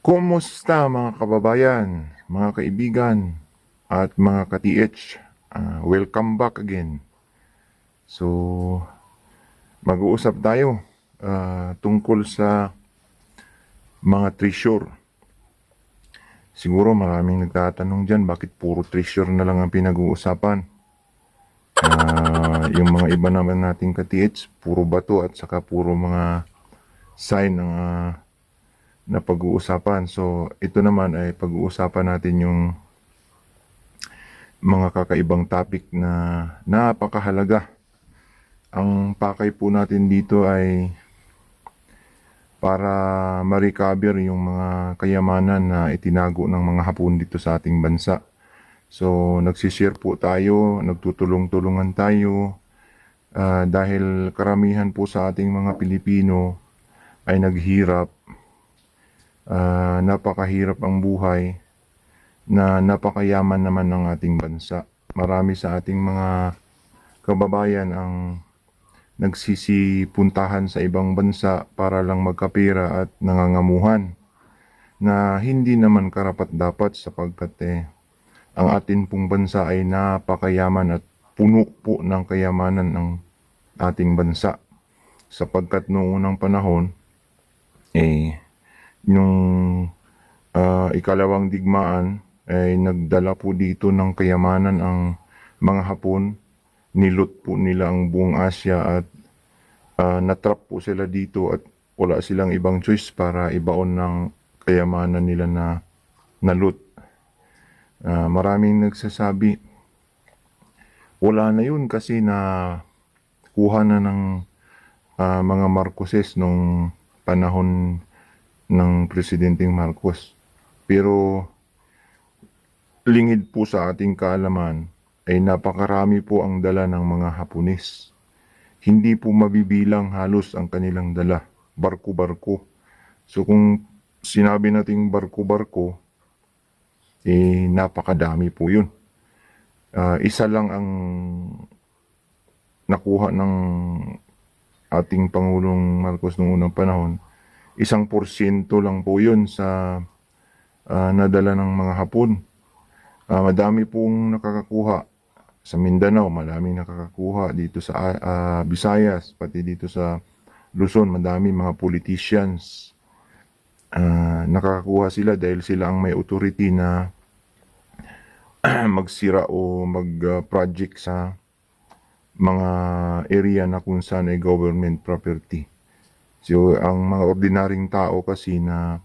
Kumusta mga kababayan, mga kaibigan, at mga ka-TH? Welcome back again. So, mag-uusap tayo tungkol sa mga treasure. Siguro maraming nagtatanong dyan, bakit puro treasure na lang ang pinag-uusapan? Yung mga iba naman nating ka-TH, puro bato at saka puro mga sign ng na pag-uusapan. So, ito naman ay pag-uusapan natin yung mga kakaibang topic na napakahalaga. Ang pakay po natin dito ay para ma-recover yung mga kayamanan na itinago ng mga Hapon dito sa ating bansa. So, nagsishare po tayo, nagtutulong-tulungan tayo dahil karamihan po sa ating mga Pilipino ay naghirap, napakahirap ang buhay na napakayaman naman ng ating bansa. Marami sa ating mga kababayan ang nagsisipuntahan sa ibang bansa para lang magkapera at nangangamuhan na hindi naman karapat-dapat sapagkat ang atin pong bansa ay napakayaman at puno po ng kayamanan ng ating bansa sapagkat noong unang panahon yung ikalawang digmaan ay nagdala po dito ng kayamanan ang mga Hapon. Nilot po nila ang buong Asya at natrap po sila dito at wala silang ibang choice para ibaon ng kayamanan nila na nalot. Maraming nagsasabi, wala na yun kasi na kuha na ng mga Marcoses nung panahon ng Presidenteng Marcos. Pero lingid po sa ating kaalaman ay napakarami po ang dala ng mga Hapones. Hindi po mabibilang halos ang kanilang dala, barko-barko. So kung sinabi nating barko-barko, napakadami po yun. Isa lang ang nakuha ng ating Pangulong Marcos noong unang panahon, 1% lang po yun sa nadala ng mga Hapon. Madami pong nakakakuha sa Mindanao, maraming nakakakuha dito sa Visayas, pati dito sa Luzon, madami mga politicians. Nakakakuha sila dahil sila ang may authority na magsira o mag-project sa mga area na kung saan ay government property. So, ang mga ordinaryong tao kasi na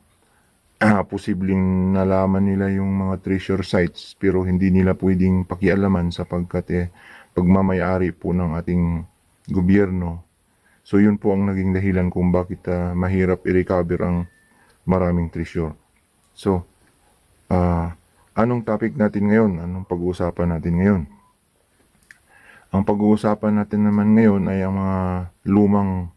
posibleng nalaman nila yung mga treasure sites pero hindi nila pwedeng pakialaman sapagkat pagmamayari po ng ating gobyerno. So yun po ang naging dahilan kung bakit mahirap i-recover ang maraming treasure. So, anong topic natin ngayon? Anong pag-uusapan natin ngayon? Ang pag-uusapan natin naman ngayon ay ang mga lumang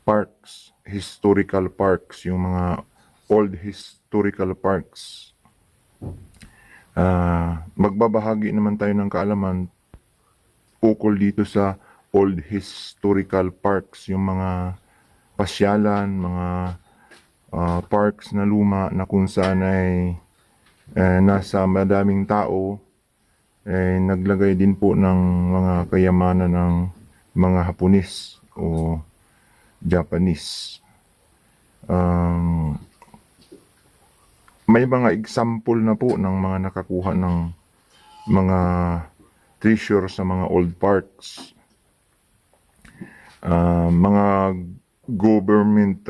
parks, historical parks, yung mga old historical parks. Magbabahagi naman tayo ng kaalaman ukol dito sa old historical parks, yung mga pasyalan, mga parks na luma na kung saan ay nasa madaming tao, naglagay din po ng mga kayamanan ng mga Hapones o Japanese. May mga example na po ng mga nakakuha ng mga treasure sa mga old parks. Mga government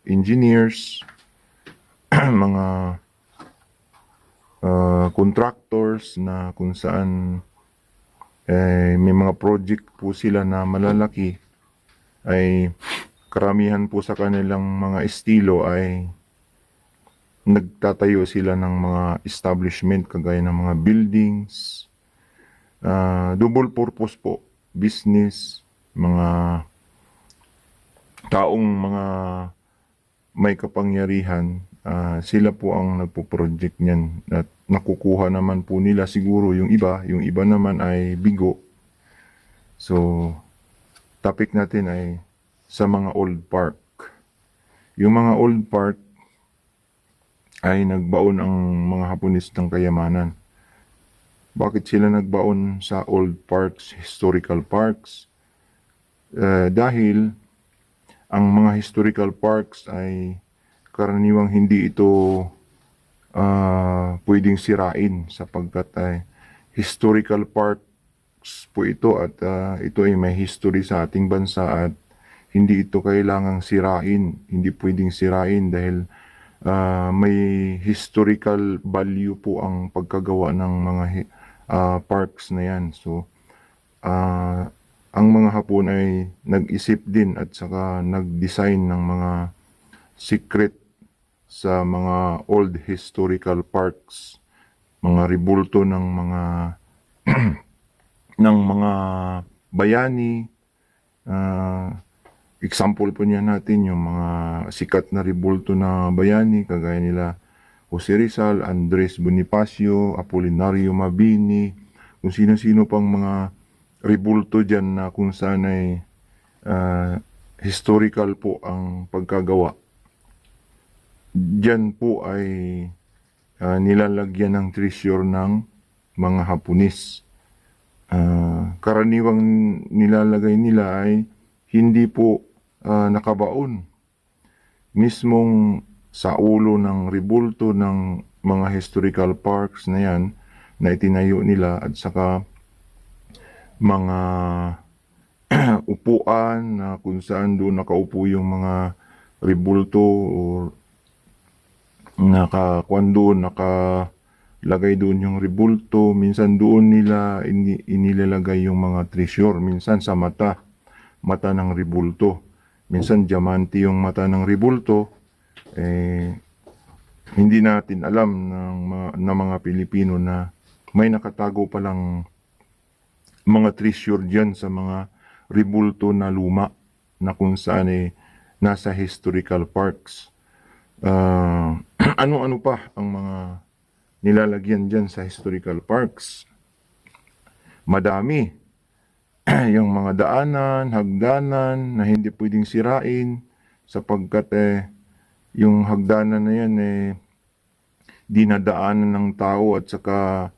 engineers, mga contractors na kung saan may mga project po sila na malalaki, ay karamihan po sa kanilang mga estilo ay nagtatayo sila ng mga establishment kagaya ng mga buildings, double purpose po, business, mga taong mga may kapangyarihan, sila po ang nagpo-project niyan at nakukuha naman po nila siguro yung iba naman ay bigo. So, topic natin ay sa mga old park. Yung mga old park, ay nagbaon ang mga Hapones ng kayamanan. Bakit sila nagbaon sa old parks, historical parks? Dahil ang mga historical parks ay karaniwang hindi ito pwedeng sirain sapagkat ay historical parks po ito at ito ay may history sa ating bansa at hindi ito kailangang sirain, hindi pwedeng sirain dahil may historical value po ang pagkagawa ng mga parks na yan. So, ang mga Hapon ay nag-isip din at saka nag-design ng mga secret sa mga old historical parks, mga rebulto ng mga ng mga bayani. Example po niya natin yung mga sikat na rebulto na bayani kagaya nila Jose Rizal, Andres Bonifacio, Apolinario Mabini, kung sino-sino pang mga rebulto dyan na kung saan ay historical po ang pagkagawa. Diyan po ay nilalagyan ng treasure ng mga Hapones. Karaniwang nilalagay nila ay hindi po nakabaon. Mismong sa ulo ng rebulto ng mga historical parks na yan na itinayo nila at saka mga upuan na kung saan doon nakaupo yung mga rebulto o nakakuan doon, nakalagay doon yung rebulto. Minsan doon nila inilalagay yung mga treasure. Minsan sa mata ng rebulto. Minsan diamante yung mata ng rebulto. Hindi natin alam ng mga Pilipino na may nakatago palang mga treasure dyan sa mga rebulto na luma na kung saan nasa historical parks. Ano-ano pa ang mga nilalagyan dyan sa historical parks? Madami. Yung mga daanan, hagdanan na hindi pwedeng sirain sapagkat yung hagdanan na yan dinadaanan ng tao at saka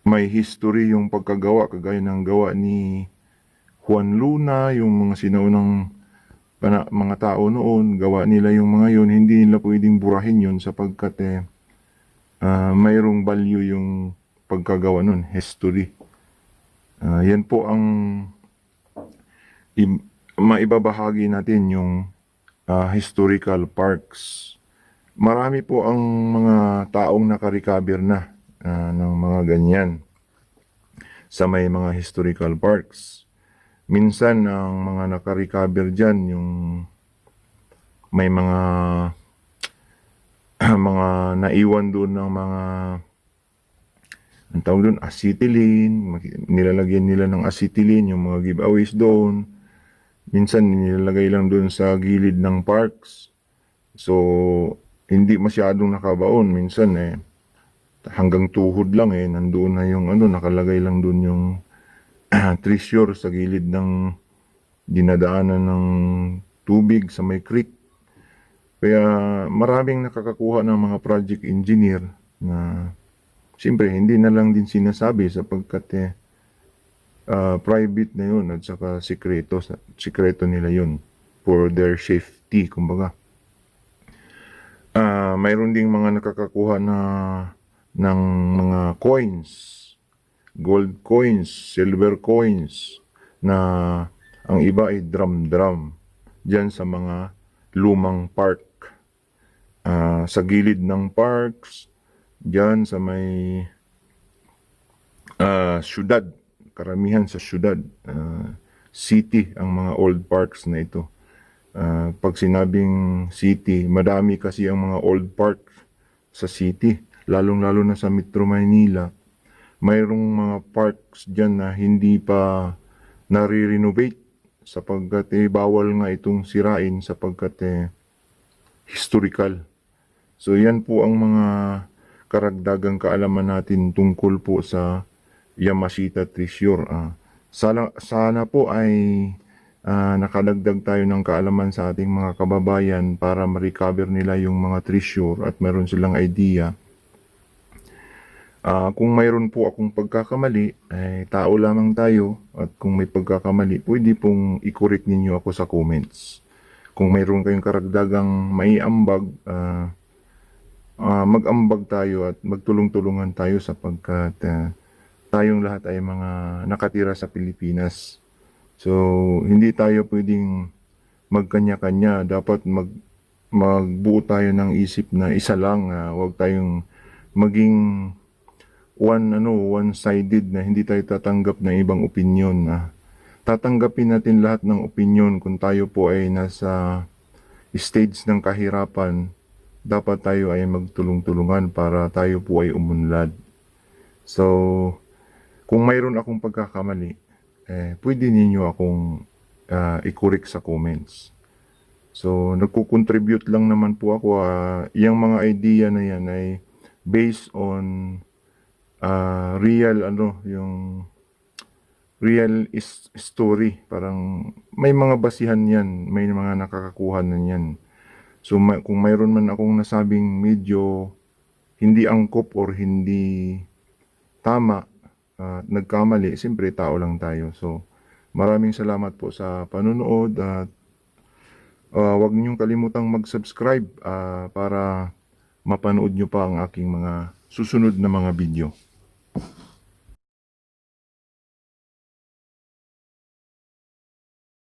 may history yung pagkagawa kagaya ng gawa ni Juan Luna, yung mga sinaunang mga tao noon, gawa nila yung mga yun, hindi nila pwedeng burahin yun sapagkat mayroong value yung pagkagawa nun, history. Yan po ang maibabahagi natin yung historical parks. Marami po ang mga taong nakarecover na ng mga ganyan sa may mga historical parks. Minsan ang mga nakarecover dyan yung may mga mga naiwan doon ng mga ang tawag doon, acetylene, nilalagyan nila ng acetylene yung mga giveaways doon. Minsan nilalagay lang doon sa gilid ng parks. So, hindi masyadong nakabaon. Minsan hanggang tuhod lang nandoon na yung nakalagay lang doon yung treasure sa gilid ng dinadaanan ng tubig sa may creek. Kaya maraming nakakakuha ng mga project engineer na siyempre hindi na lang din sinasabi sapagkat private na yun at saka sikreto nila yun for their safety, kumbaga. Mayroon ding mga nakakakuha ng mga coins, gold coins, silver coins, na ang iba ay drum dyan sa mga lumang park. Sa gilid ng parks, dyan sa may syudad, karamihan sa syudad, city ang mga old parks na ito. Pag sinabing city, madami kasi ang mga old park sa city, lalong-lalo na sa Metro Manila. Mayroong mga parks dyan na hindi pa nare-renovate sapagkat bawal nga itong sirain sapagkat historical. So yan po ang mga karagdagang kaalaman natin tungkol po sa Yamashita Treasure. Sana po ay nakadagdag tayo ng kaalaman sa ating mga kababayan para ma-recover nila yung mga treasure at meron silang idea. Kung mayroon po akong pagkakamali, tao lamang tayo at kung may pagkakamali, pwede pong i-correct ninyo ako sa comments. Kung mayroon kayong karagdagang maiambag, mag-ambag tayo at magtulong-tulungan tayo sapagkat tayong lahat ay mga nakatira sa Pilipinas. So, hindi tayo pwedeng magkanya-kanya. Dapat magbuo tayo ng isip na isa lang. Huwag tayong maging one-sided na hindi tayo tatanggap ng ibang opinyon. Tatanggapin natin lahat ng opinyon kung tayo po ay nasa stage ng kahirapan. Dapat tayo ay magtulong-tulungan para tayo po ay umunlad. So, kung mayroon akong pagkakamali, pwede ninyo akong i-correct sa comments. So, nagko-contribute lang naman po ako. Yung mga idea na yan ay based on story. Parang may mga basihan yan, may mga nakakakuha na yan. So, kung mayroon man akong nasabing medyo hindi angkop or hindi tama, nagkamali, siyempre tao lang tayo. So, maraming salamat po sa panunood at huwag niyong kalimutang mag-subscribe para mapanood nyo pa ang aking mga susunod na mga video.